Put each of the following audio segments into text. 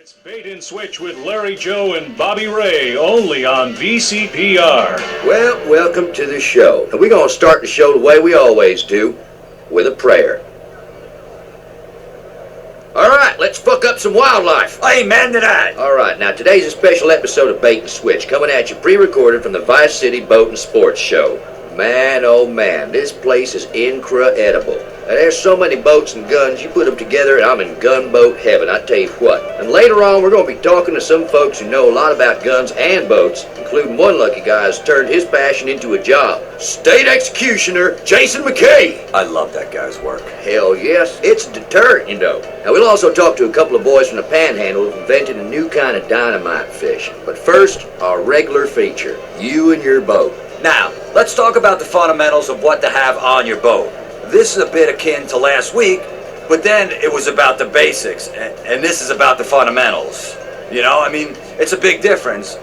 It's Bait and Switch with Larry Joe and Bobby Ray, only on VCPR. Well, welcome to the show. And we're going to start the show the way we always do, with a prayer. All right, let's fuck up some wildlife. Amen to that. All right, now today's a special episode of Bait and Switch, coming at you pre-recorded from the Vice City Boat and Sports Show. Man, oh man, this place is incredible. Now, there's so many boats and guns, you put them together and I'm in gunboat heaven, I tell you what. And later on, we're going to be talking to some folks who know a lot about guns and boats, including one lucky guy who's turned his passion into a job. State Executioner Jason McKay. I love that guy's work. Hell yes, it's a deterrent, you know. Now, we'll also talk to a couple of boys from the Panhandle who've invented a new kind of dynamite fish. But first, our regular feature, you and your boat. Now, let's talk about the fundamentals of what to have on your boat. This is a bit akin to last week, but then it was about the basics, and this is about the fundamentals. You know, I mean, it's a big difference,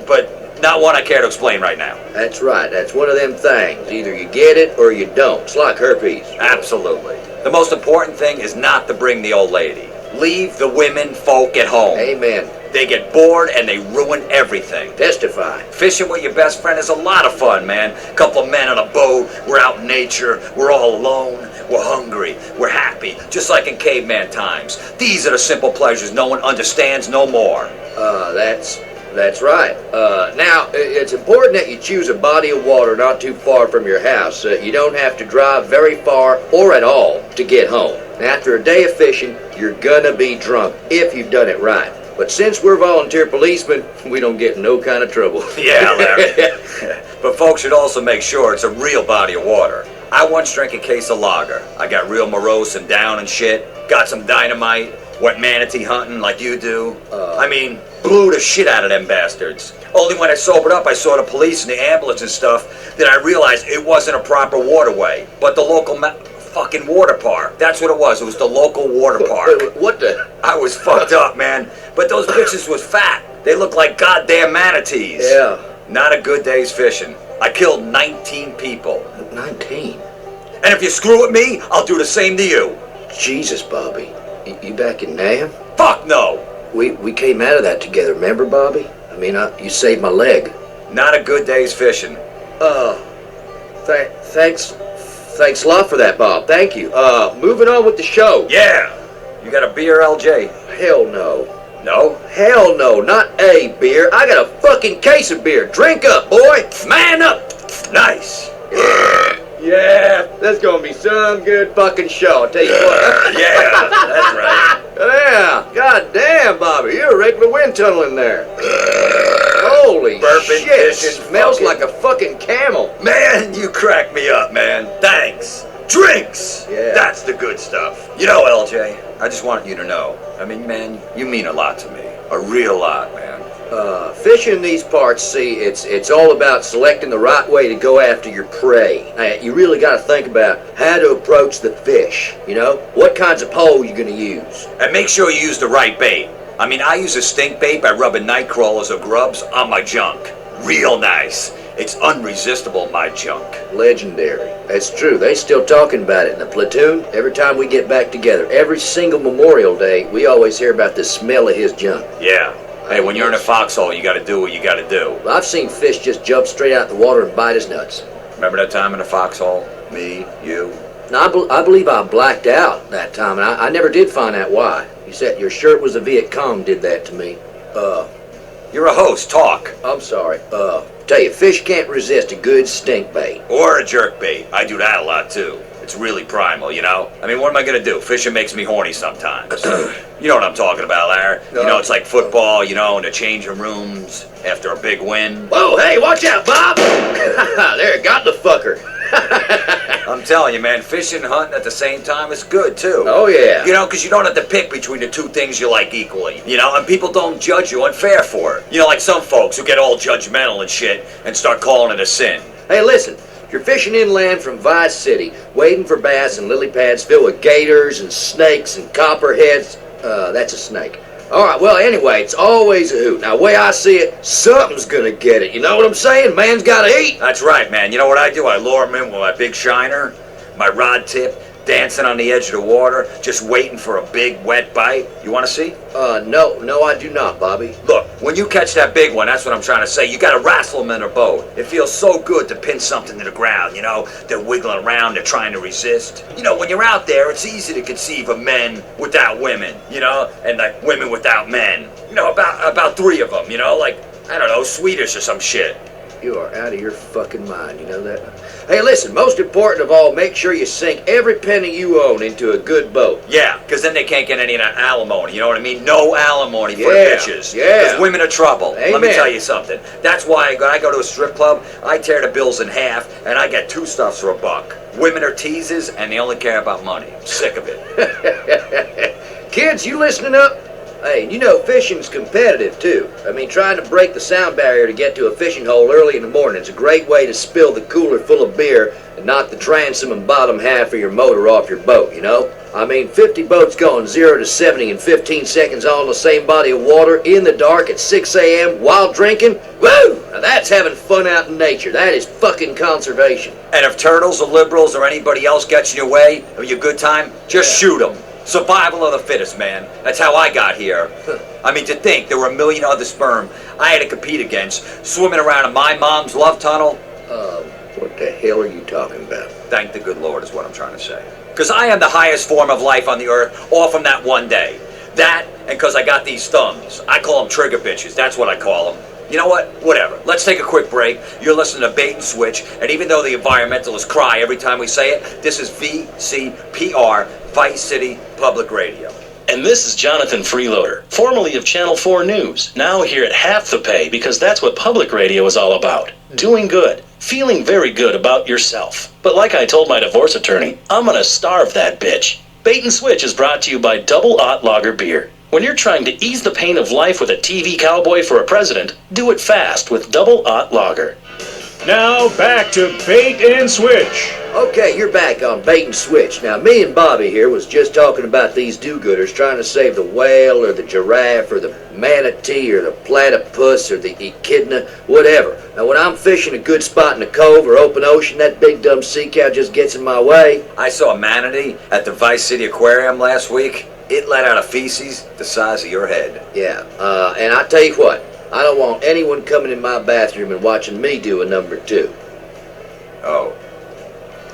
but not one I care to explain right now. That's right, that's one of them things. Either you get it or you don't. It's like herpes. Absolutely. The most important thing is not to bring the old lady. Leave the women folk at home. Amen. They get bored and they ruin everything. Testify. Fishing with your best friend is a lot of fun, man. Couple of men on a boat, we're out in nature, we're all alone, we're hungry, we're happy, just like in caveman times. These are the simple pleasures no one understands no more. That's right. Now, it's important that you choose a body of water not too far from your house. You don't have to drive very far or at all to get home. After a day of fishing, you're gonna be drunk if you've done it right. But since we're volunteer policemen, we don't get in no kind of trouble. Yeah, Larry. But folks should also make sure it's a real body of water. I once drank a case of lager. I got real morose and down and shit. Got some dynamite. Went manatee hunting like you do. I mean, blew the shit out of them bastards. Only when I sobered up, I saw the police and the ambulance and stuff, that I realized it wasn't a proper waterway, but the local fucking water park. That's what it was. It was the local water park. What the? I was fucked up, man. But those bitches was fat. They looked like goddamn manatees. Yeah. Not a good day's fishing. I killed 19 people. 19? And if you screw with me, I'll do the same to you. Jesus, Bobby. You back in Nam? Fuck no. We came out of that together, remember, Bobby? I mean, you saved my leg. Not a good day's fishing. Thanks a lot for that, Bob. Thank you. Moving on with the show. Yeah. You got a beer, LJ? Hell no. No? Hell no, not a beer. I got a fucking case of beer. Drink up, boy. Man up. Nice. Yeah, that's gonna be some good fucking show, I'll tell you what. Yeah, that's right. Yeah, god damn, Bobby, you're a regular wind tunnel in there. Holy Burping, shit, fishing, smells fucking. like a fucking camel. Man, you crack me up, man. Thanks. Drinks. Yeah. That's the good stuff. You know, LJ, I just want you to know. I mean, man, you mean a lot to me. A real lot, man. Fishing in these parts, see, it's all about selecting the right way to go after your prey. Now, you really got to think about how to approach the fish, you know? What kinds of pole you're going to use. And make sure you use the right bait. I mean, I use a stink bait by rubbing night crawlers or grubs on my junk. Real nice. It's unresistible, my junk. Legendary. That's true. They still talking about it in the platoon. Every time we get back together, every single Memorial Day, we always hear about the smell of his junk. Yeah. Hey, when you're in a foxhole, you gotta do what you gotta do. I've seen fish just jump straight out the water and bite his nuts. Remember that time in the foxhole? Me, you? Now, I believe I blacked out that time, and I never did find out why. You said your shirt was a Viet Cong did that to me. You're a host, talk. I'm sorry. Tell you, fish can't resist a good stink bait. Or a jerk bait. I do that a lot, too. It's really primal, you know? I mean, what am I gonna do? Fishing makes me horny sometimes. You know what I'm talking about, Larry. You know, it's like football, you know, in the changing rooms after a big win. Whoa, hey, watch out, Bob! There, got the fucker. I'm telling you, man, fishing and hunting at the same time is good, too. Oh, yeah. You know, because you don't have to pick between the two things you like equally. You know, and people don't judge you unfair for it. You know, like some folks who get all judgmental and shit and start calling it a sin. Hey, listen. If you're fishing inland from Vice City, wading for bass in lily pads filled with gators and snakes and copperheads, that's a snake. Alright, well, anyway, it's always a hoot. Now, the way I see it, something's gonna get it. You know what I'm saying? Man's gotta eat. That's right, man. You know what I do? I lure him in with my big shiner, my rod tip, dancing on the edge of the water, just waiting for a big, wet bite. You want to see? No, I do not, Bobby. Look, when you catch that big one, that's what I'm trying to say. You got to wrestle them in a boat. It feels so good to pin something to the ground, you know? They're wiggling around, they're trying to resist. You know, when you're out there, it's easy to conceive of men without women, you know? And like women without men. You know, about 3 of them, you know? Like, I don't know, Swedish or some shit. You are out of your fucking mind, you know that? Hey, listen, most important of all, make sure you sink every penny you own into a good boat. Yeah, because then they can't get any of that alimony, you know what I mean? No alimony for the bitches. Yeah. Because women are trouble. Amen. Let me tell you something. That's why when I go to a strip club, I tear the bills in half, and I get 2 stuffs for $1. Women are teasers, and they only care about money. I'm sick of it. Kids, you listening up? Hey, you know fishing's competitive too. I mean, trying to break the sound barrier to get to a fishing hole early in the morning is a great way to spill the cooler full of beer and knock the transom and bottom half of your motor off your boat, you know? I mean, 50 boats going 0 to 70 in 15 seconds all in the same body of water in the dark at 6 a.m. while drinking? Woo! Now that's having fun out in nature. That is fucking conservation. And if turtles or liberals or anybody else gets in your way of your good time, just shoot them. Survival of the fittest, man. That's how I got here. I mean, to think there were 1 million other sperm I had to compete against, swimming around in my mom's love tunnel. What the hell are you talking about? Thank the good Lord is what I'm trying to say. Because I am the highest form of life on the earth, all from that one day. That, and because I got these thumbs. I call them trigger bitches. That's what I call them. You know what? Whatever. Let's take a quick break. You're listening to Bait and Switch, and even though the environmentalists cry every time we say it, this is VCPR, Vice City Public Radio. And this is Jonathan Freeloader, formerly of Channel 4 News, now here at half the pay because that's what public radio is all about. Doing good, feeling very good about yourself. But like I told my divorce attorney, I'm gonna starve that bitch. Bait and Switch is brought to you by Double Ott Lager Beer. When you're trying to ease the pain of life with a TV cowboy for a president, do it fast with Double Ott Lager. Now back to Bait and Switch. Okay, you're back on Bait and Switch. Now, me and Bobby here was just talking about these do-gooders trying to save the whale or the giraffe or the manatee or the platypus or the echidna, whatever. Now, when I'm fishing a good spot in the cove or open ocean, that big dumb sea cow just gets in my way. I saw a manatee at the Vice City Aquarium last week. It let out a feces the size of your head. Yeah, and I tell you what, I don't want anyone coming in my bathroom and watching me do a number 2. Oh.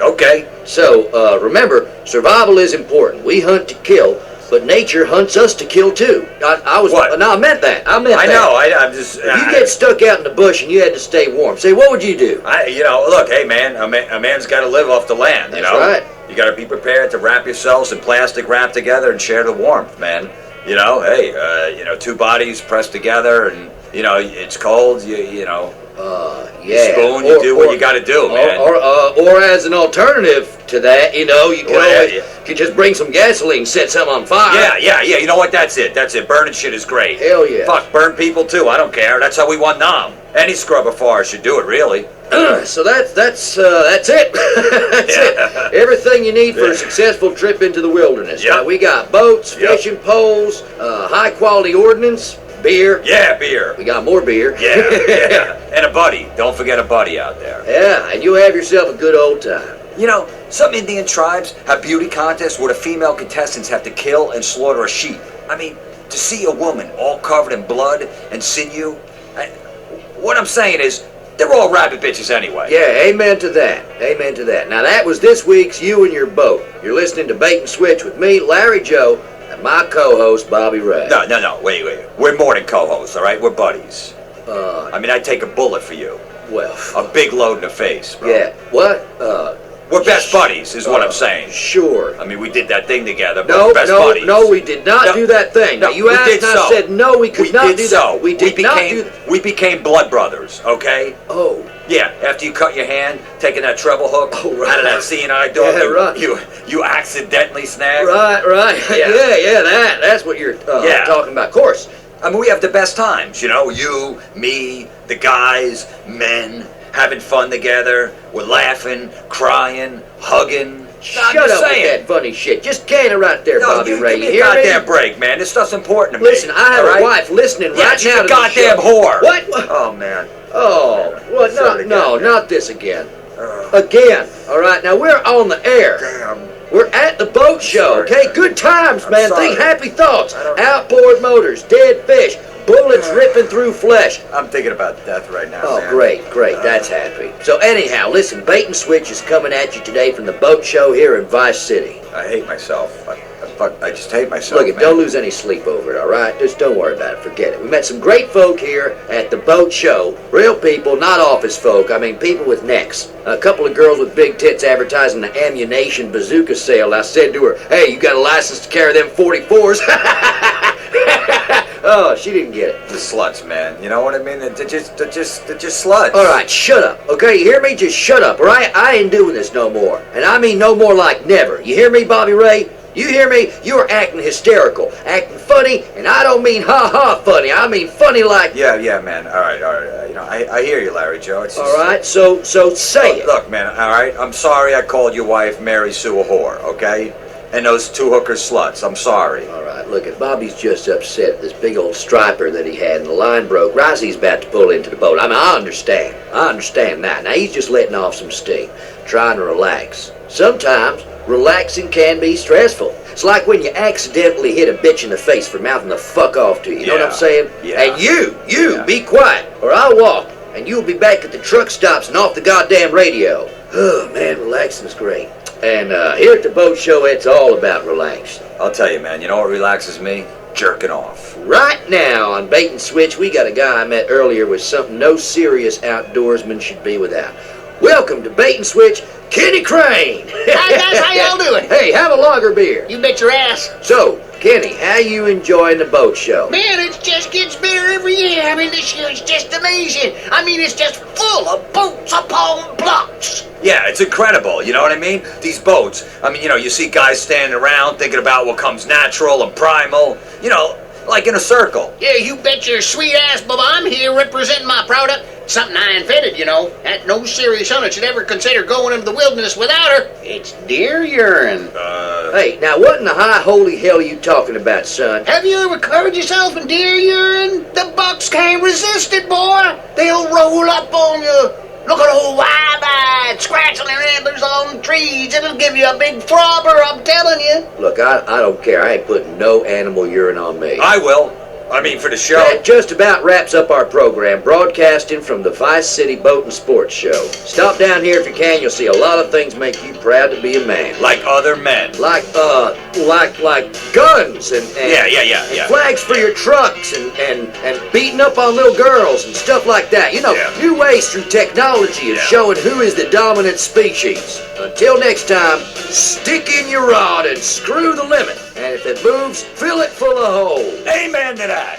Okay. So, remember, survival is important. We hunt to kill, but nature hunts us to kill too. What? No, I meant that. I know. I'm just. If you get stuck out in the bush and you had to stay warm, say, what would you do? Look, hey man, a man's got to live off the land. That's right. You got to be prepared to wrap yourselves in plastic wrap together and share the warmth, man. You know, hey, 2 bodies pressed together, and it's cold. Yeah. Spoon, you do what you got to do, man. Or as an alternative to that, you can just bring some gasoline, set some on fire. Yeah. You know what? That's it. Burning shit is great. Hell yeah. Fuck, burn people too. I don't care. That's how we won Nam. Any scrub of forest should do it, really. So that's it. That's it. Everything you need for a successful trip into the wilderness. Yep. Now, we got boats, fishing poles, high quality ordnance, beer. Yeah, beer. We got more beer. Yeah. And a buddy. Don't forget a buddy out there. Yeah, and you'll have yourself a good old time. You know, some Indian tribes have beauty contests where the female contestants have to kill and slaughter a sheep. I mean, to see a woman all covered in blood and sinew, what I'm saying is, they're all rabbit bitches anyway. Yeah, amen to that. Amen to that. Now, that was this week's You and Your Boat. You're listening to Bait and Switch with me, Larry Joe, and my co-host, Bobby Ray. No, wait. We're more than co-hosts, all right? We're buddies. I'd take a bullet for you. Well... A big load in the face, bro. Yeah, what? We're best buddies, is what I'm saying. Sure. I mean, we did that thing together, but we're best buddies. No, we did not do that thing. No, you asked and I said no, we could not do that. We became blood brothers, okay? Oh. Yeah, after you cut your hand, taking that treble hook out of that CNI dog, yeah, right. you accidentally snagged. Right. Yeah, that's what you're talking about. Of course. I mean, we have the best times, you, me, the guys, men, having fun together. We're laughing, crying, hugging. Shut up with that funny shit. Just can it right there, Bobby Ray. Give me a goddamn break, man. This stuff's important to me. Listen, I have a wife listening right now to she's a goddamn whore. What? Oh, man. Oh, well, no, not this again. Again. All right, now we're on the air. Damn. We're at the boat show, sorry, okay? Good times, I'm man. sorry. Think happy thoughts. I don't- Outboard motors, dead fish, bullets ripping through flesh. I'm thinking about death right now, Oh, man. great. That's happy. So anyhow, listen, Bait and Switch is coming at you today from the boat show here in Vice City. I hate myself. I just hate myself, Look, man. don't lose any sleep over it, all right? Just don't worry about it. Forget it. We met some great folk here at the boat show. Real people, not office folk. I mean, people with necks. A couple of girls with big tits advertising the ammunition bazooka sale. I said to her, hey, you got a license to carry them 44s? Oh, she didn't get it. The sluts, man. You know what I mean? They're just sluts. All right, shut up. Okay, you hear me? Just shut up, all right? I ain't doing this no more. And I mean no more like never. You hear me, Bobby Ray? You hear me? You're acting hysterical, acting funny, and I don't mean ha-ha funny. I mean funny like... Yeah, man. All right. You know, I hear you, Larry Joe. It's just, All right, so say it. Look, man, all right? I'm sorry I called your wife Mary Sue a whore, okay? And those two hooker sluts. I'm sorry. All right, look, if Bobby's just upset this big old striper that he had and the line broke, Rosie's about to pull into the boat. I mean, I understand that. Now, he's just letting off some steam, trying to relax. Sometimes, relaxing can be stressful. It's like when you accidentally hit a bitch in the face for mouthing the fuck off to you. You know what I'm saying? Yeah. And you, be quiet, or I'll walk, and you'll be back at the truck stops and off the goddamn radio. Oh, man, relaxing's great. And here at the boat show, it's all about relaxing. I'll tell you, man. You know what relaxes me? Jerking off. Right now on Bait and Switch, we got a guy I met earlier with something no serious outdoorsman should be without. Welcome to Bait and Switch, Kenny Crane. Hi guys, how y'all doing? Hey, have a lager beer. You bet your ass. So, Kenny, how you enjoying the boat show? Man, it just gets better every year. I mean, this year is just amazing. I mean, it's just full of boats upon blocks. Yeah, it's incredible, you know what I mean? These boats, I mean, you know, you see guys standing around thinking about what comes natural and primal, you know, like in a circle. Yeah, you bet your sweet ass, Bubba, I'm here representing my product. Something I invented, you know, that no serious hunter should ever consider going into the wilderness without her. It's deer urine. Hey, now what in the high holy hell are you talking about, son? Have you ever covered yourself in deer urine? The bucks can't resist it, boy. They'll roll up on you. Look at old wide-eyed, scratching their antlers on trees. It'll give you a big throbber, I'm telling you. Look, I don't care. I ain't putting no animal urine on me. I will. I mean, for the show. That just about wraps up our program, broadcasting from the Vice City Boat and Sports Show. Stop down here if you can. You'll see a lot of things make you proud to be a man. Like other men. Like guns and Yeah. flags for your trucks and beating up on little girls and stuff like that. You know, Yeah. new ways through technology of Yeah. showing who is the dominant species. Until next time, stick in your rod and screw the limit. And if it moves, fill it full of holes. Amen to that.